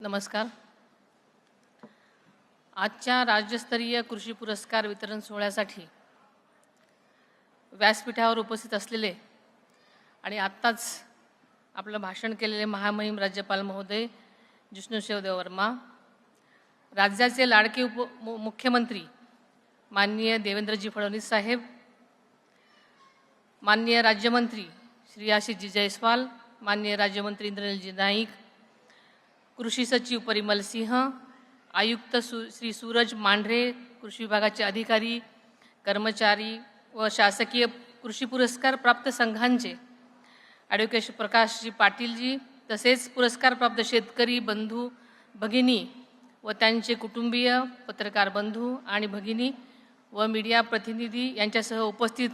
नमस्कार. आजच्या राज्यस्तरीय कृषी पुरस्कार वितरण सोहळ्यासाठी व्यासपीठावर उपस्थित असलेले आणि आत्ताच आपलं भाषण केलेले महामहिम राज्यपाल महोदय जिष्णुदेव वर्मा, राज्याचे लाडके मुख्यमंत्री माननीय देवेंद्रजी फडणवीस साहेब, माननीय राज्यमंत्री श्री आशिषजी जयस्वाल, माननीय राज्यमंत्री इंद्रनीलजी नाईक, कृषी सचिव परिमल सिंह, आयुक्त श्री सूरज मांढरे, कृषी विभागाचे अधिकारी, कर्मचारी व शासकीय कृषी पुरस्कार प्राप्त संघांचे ॲडव्होकेट प्रकाशजी पाटीलजी, तसेच पुरस्कार प्राप्त शेतकरी बंधू भगिनी व त्यांचे कुटुंबीय, पत्रकार बंधू आणि भगिनी व मीडिया प्रतिनिधी यांच्यासह उपस्थित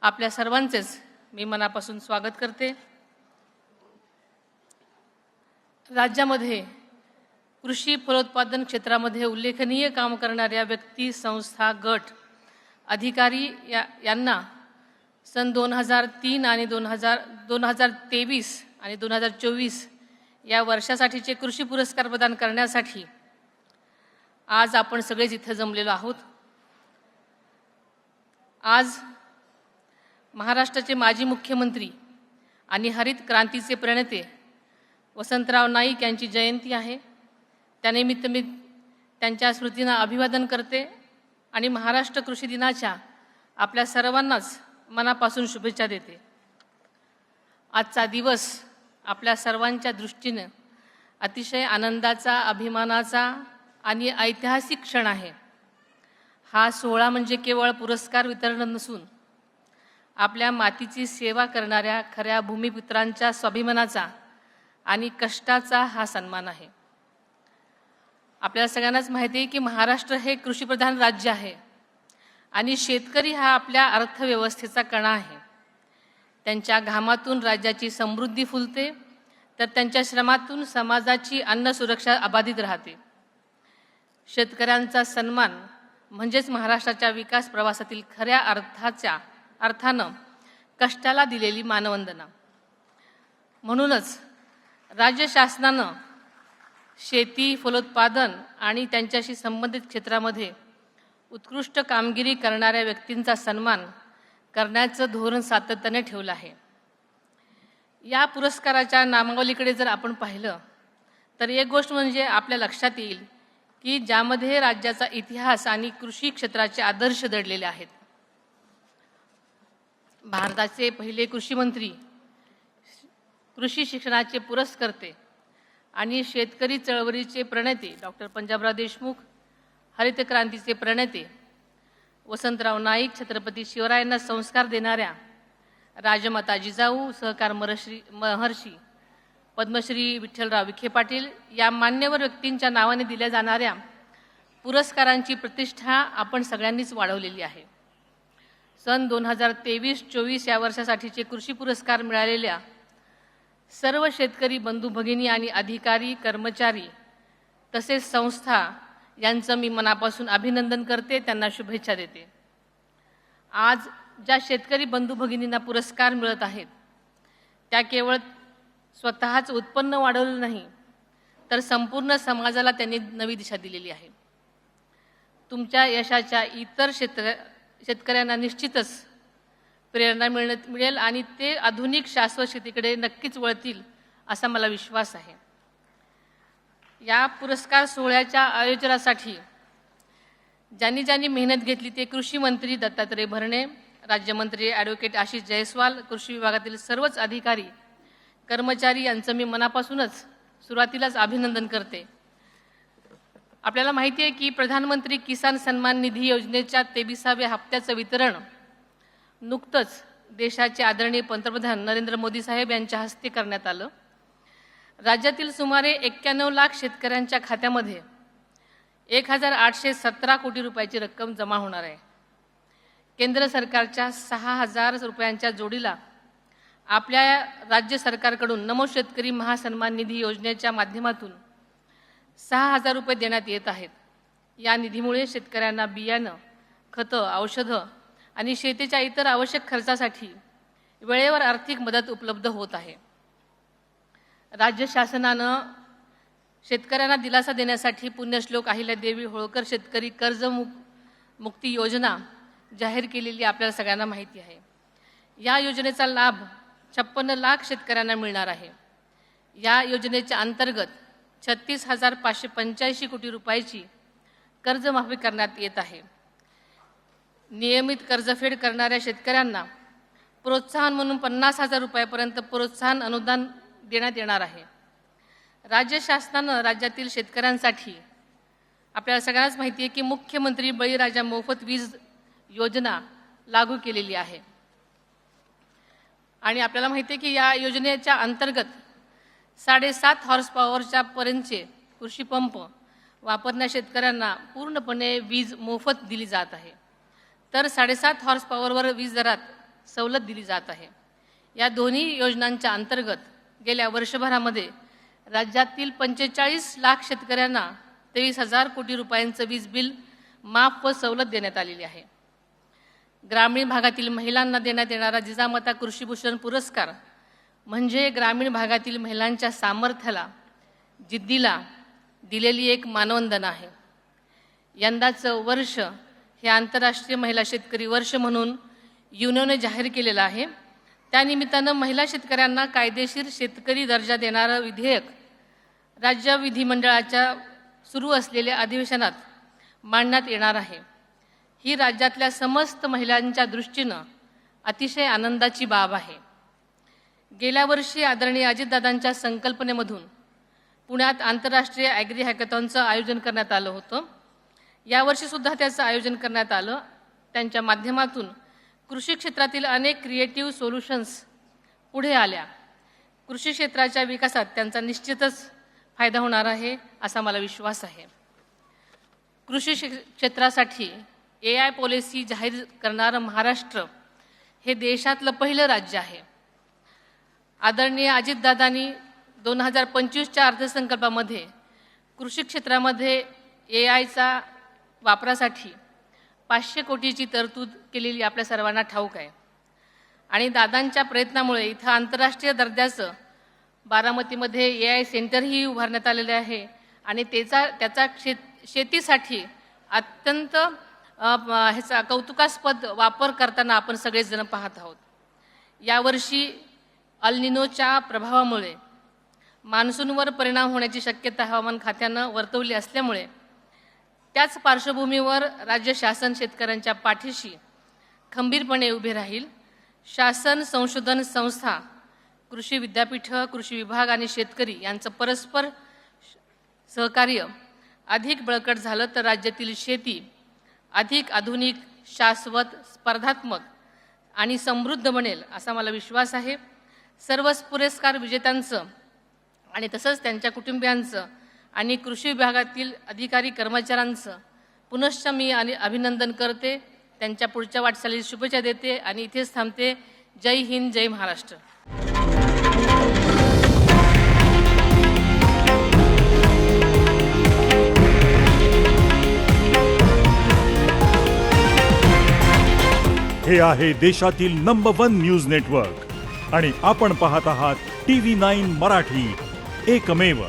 आपल्या सर्वांचेच मी मनापासून स्वागत करते. राज्यामध्ये कृषी फलोत्पादन क्षेत्रामध्ये उल्लेखनीय काम करणाऱ्या व्यक्ती, संस्था, गट, अधिकारी यांना सन 2003 आणि 2023 आणि 2024 या वर्षासाठीचे कृषी पुरस्कार प्रदान करण्यासाठी आज आपण सगळेच इथे जमलेलो आहोत. आज महाराष्ट्राचे माजी मुख्यमंत्री आणि हरित क्रांतीचे प्रणेते वसंतराव नाईक यांची जयंती आहे. त्यानिमित्त मी त्यांच्या स्मृतींना अभिवादन करते आणि महाराष्ट्र कृषी दिनाच्या आपल्या सर्वांनाच मनापासून शुभेच्छा देते. आजचा दिवस आपल्या सर्वांच्या दृष्टीने अतिशय आनंदाचा, अभिमानाचा आणि ऐतिहासिक क्षण आहे. हा सोहळा म्हणजे केवळ पुरस्कार वितरण नसून आपल्या मातीची सेवा करणाऱ्या खऱ्या भूमिपुत्रांच्या स्वाभिमानाचा आणि कष्टाचा हा सन्मान आहे. आपल्याला सगळ्यांनाच माहिती आहे की महाराष्ट्र हे कृषीप्रधान राज्य आहे आणि शेतकरी हा आपल्या अर्थव्यवस्थेचा कणा आहे. त्यांच्या घामातून राज्याची समृद्धी फुलते, तर त्यांच्या श्रमातून समाजाची अन्न सुरक्षा अबाधित राहते. शेतकऱ्यांचा सन्मान म्हणजेच महाराष्ट्राच्या विकास प्रवासातील खऱ्या अर्थानं कष्टाला दिलेली मानवंदना. म्हणूनच राज्य शासनानं शेती, फलोत्पादन आणि त्यांच्याशी संबंधित क्षेत्रामध्ये उत्कृष्ट कामगिरी करणाऱ्या व्यक्तींचा सन्मान करण्याचं धोरण सातत्याने ठेवलं आहे. या पुरस्काराच्या नामावलीकडे जर आपण पाहिलं तर एक गोष्ट म्हणजे आपल्या लक्षात येईल की ज्यामध्ये राज्याचा इतिहास आणि कृषी क्षेत्राचे आदर्श दडलेले आहेत. भारताचे पहिले कृषी मंत्री, कृषी शिक्षणाचे पुरस्कर्ते आणि शेतकरी चळवळीचे प्रणेते डॉक्टर पंजाबराव देशमुख, हरित क्रांतीचे प्रणेते वसंतराव नाईक, छत्रपती शिवरायांना संस्कार देणाऱ्या राजमाता जिजाऊ, सहकार महर्षी पद्मश्री विठ्ठलराव विखे पाटील या मान्यवर व्यक्तींच्या नावाने दिल्या जाणाऱ्या पुरस्कारांची प्रतिष्ठा आपण सगळ्यांनीच वाढवलेली आहे. सन 2023-24 या वर्षासाठीचे कृषी पुरस्कार मिळालेल्या सर्व शेतकरी बंधू भगिनी आणि अधिकारी, कर्मचारी तसेच संस्था यांचं मी मनापासून अभिनंदन करते, त्यांना शुभेच्छा देते. आज ज्या शेतकरी बंधू भगिनींना पुरस्कार मिळत आहेत त्या केवळ स्वतःच उत्पन्न वाढवलं नाही तर संपूर्ण समाजाला त्यांनी नवी दिशा दिलेली आहे. तुमच्या यशाच्या इतर शेतकऱ्यांना निश्चितच प्रेरणा मिळेल आणि ते आधुनिक शाश्वत शेतीकडे नक्कीच वळतील असा मला विश्वास आहे. या पुरस्कार सोहळ्याच्या आयोजनासाठी ज्यांनी मेहनत घेतली ते कृषी मंत्री दत्तात्रय भरणे, राज्यमंत्री ॲडव्होकेट आशिष जयस्वाल, कृषी विभागातील सर्वच अधिकारी, कर्मचारी यांचं मी मनापासूनच सुरुवातीलाच अभिनंदन करते. आपल्याला माहिती आहे की प्रधानमंत्री किसान सन्मान निधी योजनेच्या 23व्या हप्त्याचं वितरण नुकतंच देशाचे आदरणीय पंतप्रधान नरेंद्र मोदी साहेब यांच्या हस्ते करण्यात आलं. राज्यातील सुमारे 91 लाख शेतकऱ्यांच्या खात्यामध्ये 1817 कोटी रुपयाची रक्कम जमा होणार आहे. केंद्र सरकारच्या 6000 रुपयांच्या जोडीला आपल्या राज्य सरकारकडून नमो शेतकरी महासन्मान निधी योजनेच्या माध्यमातून 6000 रुपये देण्यात येत आहेत. या निधीमुळे शेतकऱ्यांना बियाणं, खतं, औषधं आणि शेतीच्या इतर आवश्यक खर्चासाठी वेळेवर आर्थिक मदत उपलब्ध होत आहे. राज्य शासनानं शेतकऱ्यांना दिलासा देण्यासाठी पुण्यश्लोक अहिल्यादेवी होळकर शेतकरी मुक्ती योजना जाहीर केलेली आपल्याला सगळ्यांना माहिती आहे. या योजनेचा लाभ 56 लाख शेतकऱ्यांना मिळणार आहे. या योजनेच्या अंतर्गत 36,585 कोटी रुपयाची कर्जमाफी करण्यात येत आहे. नियमित कर्जफेड करणाऱ्या शेतकऱ्यांना प्रोत्साहन म्हणून 50,000 रुपयापर्यंत प्रोत्साहन अनुदान देण्यात येणार आहे. राज्य शासनानं राज्यातील शेतकऱ्यांसाठी आपल्याला सगळ्यांनाच माहिती आहे की मुख्यमंत्री बळीराजा मोफत वीज योजना लागू केलेली आहे. आणि आपल्याला माहिती आहे की या योजनेच्या अंतर्गत 7.5 हॉर्स पॉवरच्या पर्यंतचे कृषी पंप वापरणाऱ्या शेतकऱ्यांना पूर्णपणे वीज मोफत दिली जात आहे. तर 7.5 हॉर्स पॉवरवर वीज दरात सवलत दिली जात आहे. या दोन्ही योजनांच्या अंतर्गत गेल्या वर्षभरामध्ये राज्यातील 45 लाख शेतकऱ्यांना 23,000 कोटी रुपयांचं वीज बिल माफ व सवलत देण्यात आलेली आहे. ग्रामीण भागातील महिलांना देण्यात येणारा जिजामाता कृषीभूषण पुरस्कार म्हणजे ग्रामीण भागातील महिलांच्या सामर्थ्याला, जिद्दीला दिलेली एक मानवंदना आहे. यंदाचं वर्ष हे आंतरराष्ट्रीय महिला शेतकरी वर्ष म्हणून युनोने जाहीर केलेलं आहे. त्यानिमित्तानं महिला शेतकऱ्यांना कायदेशीर शेतकरी दर्जा देणारं विधेयक राज्य विधिमंडळाच्या सुरू असलेल्या अधिवेशनात मांडण्यात येणार आहे. ही राज्यातल्या समस्त महिलांच्या दृष्टीनं अतिशय आनंदाची बाब आहे. गेल्या वर्षी आदरणीय अजितदादांच्या संकल्पनेमधून पुण्यात आंतरराष्ट्रीय ॲग्री हॅकॅथॉनचं आयोजन करण्यात आलं होतं. यावर्षीसुद्धा त्याचं आयोजन करण्यात आलं. त्यांच्या माध्यमातून कृषी क्षेत्रातील अनेक क्रिएटिव्ह सोल्युशन्स पुढे आल्या. कृषी क्षेत्राच्या विकासात त्यांचा निश्चितच फायदा होणार आहे असा मला विश्वास आहे. कृषी क्षेत्रासाठी AI पॉलिसी जाहीर करणारं महाराष्ट्र हे देशातलं पहिलं राज्य आहे. आदरणीय अजितदादांनी 2025च्या अर्थसंकल्पामध्ये कृषी क्षेत्रामध्ये AIचा वापरासाठी 500 कोटीची तरतूद केलेली आपल्या सर्वांना ठाऊक आहे. आणि दादांच्या प्रयत्नामुळे इथं आंतरराष्ट्रीय दर्जाचं बारामतीमध्ये AI सेंटरही उभारण्यात आलेले आहे. आणि त्याचा शेतीसाठी अत्यंत ह्याचा कौतुकास्पद वापर करताना आपण सगळेजण पाहत आहोत. यावर्षी अल निनोच्या प्रभावामुळे मान्सूनवर परिणाम होण्याची शक्यता हवामान खात्यानं वर्तवली असल्यामुळे त्याच पार्श्वभूमीवर राज्य शासन शेतकऱ्यांच्या पाठीशी खंबीरपणे उभे राहील. शासन, संशोधन संस्था, कृषी विद्यापीठं, कृषी विभाग आणि शेतकरी यांचं परस्पर सहकार्य अधिक बळकट झालं तर राज्यातील शेती अधिक आधुनिक, शाश्वत, स्पर्धात्मक आणि समृद्ध बनेल असा मला विश्वास आहे. सर्व पुरस्कार विजेत्यांचं आणि तसंच त्यांच्या कुटुंबियांचं आणि कृषी विभागातील अधिकारी कर्मचाऱ्यांचं पुनश्च मी अभिनंदन करते. त्यांच्या पुढच्या वाटचालीस शुभेच्छा देते आणि इथेच थांबते. जय हिंद, जय महाराष्ट्र. हे आहे देशातील नंबर 1 न्यूज नेटवर्क आणि आपण पाहत आहात TV9 मराठी, एकमेव.